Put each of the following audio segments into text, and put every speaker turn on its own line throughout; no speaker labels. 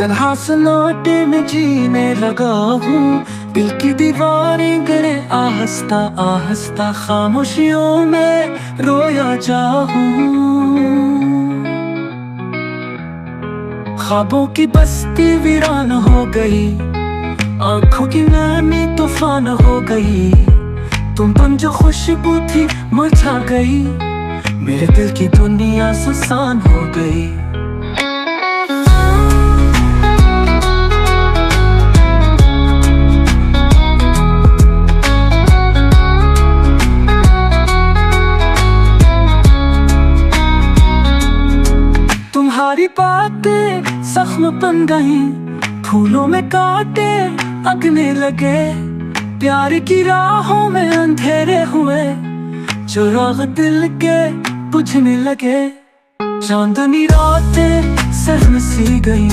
तन्हा सन्नाटे में जीने लगा हूँ। दिल की दीवारें गिरे आहिस्ता आहिस्ता, खामोशियों में रोया चाहूँ। ख्वाबों की बस्ती वीरान हो गई, आंखों की नरमी तूफान हो गई। तुम बन जो खुशबू थी मुरझा गई, मेरे दिल की दुनिया सुनसान हो गई। तुम्हारी बातें जख्म बन गई, फूलों में कांटे लगने लगे। प्यार की राहों में अंधेरे हुए, चिराग दिल के बुझने लगे। चांदनी रातें सहम सी गई,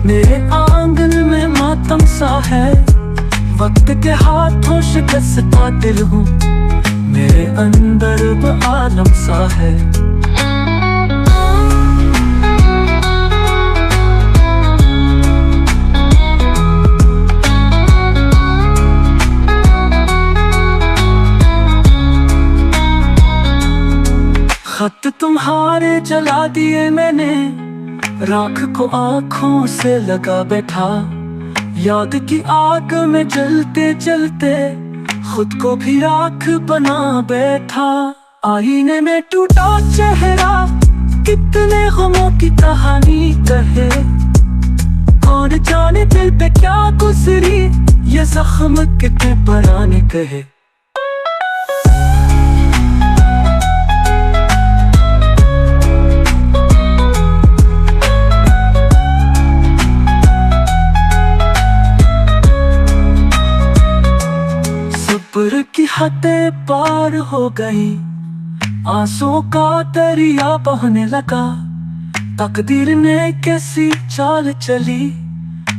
मेरे आंगन में मातम सा है। वक्त के हाथों शिकस्ता दिल हूँ, मेरे अंदर अब आलम सा है। खत तुम्हारे जला दिए मैंने, राख को आँखों से लगा बैठा। याद की आग में जलते जलते खुद को भी राख बना बैठा। आईने में टूटा चेहरा, कितने गमों की कहानी कहे। कौन जाने दिल पे क्या गुजरी, ये जख्म कितने पुराने कहे। सब्र की हदें पार हो गई, आंसुओं का दरिया बहने लगा। तकदीर ने कैसी चाल चली,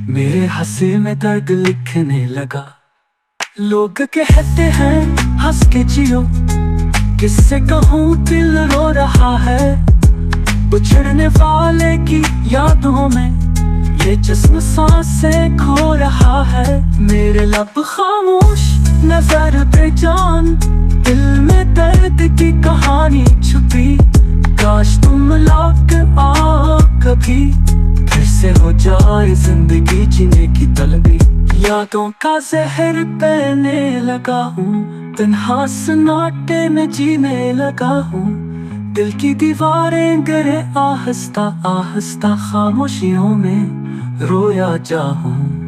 मेरे हंसी में दर्द लिखने लगा। लोग कहते हैं हंस के जियो, किससे कहूँ दिल रो रहा है। उछड़ने वाले की यादों में ये जिस्म सांसें खो रहा है। मेरे लब खामोश नजर बेजान, दिल में दर्द की कहानी छुपी। काश तुम लौट आओ कभी, फिर से हो जाए जिंदगी जीने की तलबी। यादों का जहर पीने लगा हूँ, तन्हा सन्नाटे में जीने लगा हूँ। दिल की दीवारें गिरे आहिस्ता आहिस्ता, खामोशियों में रोया चाहूँ।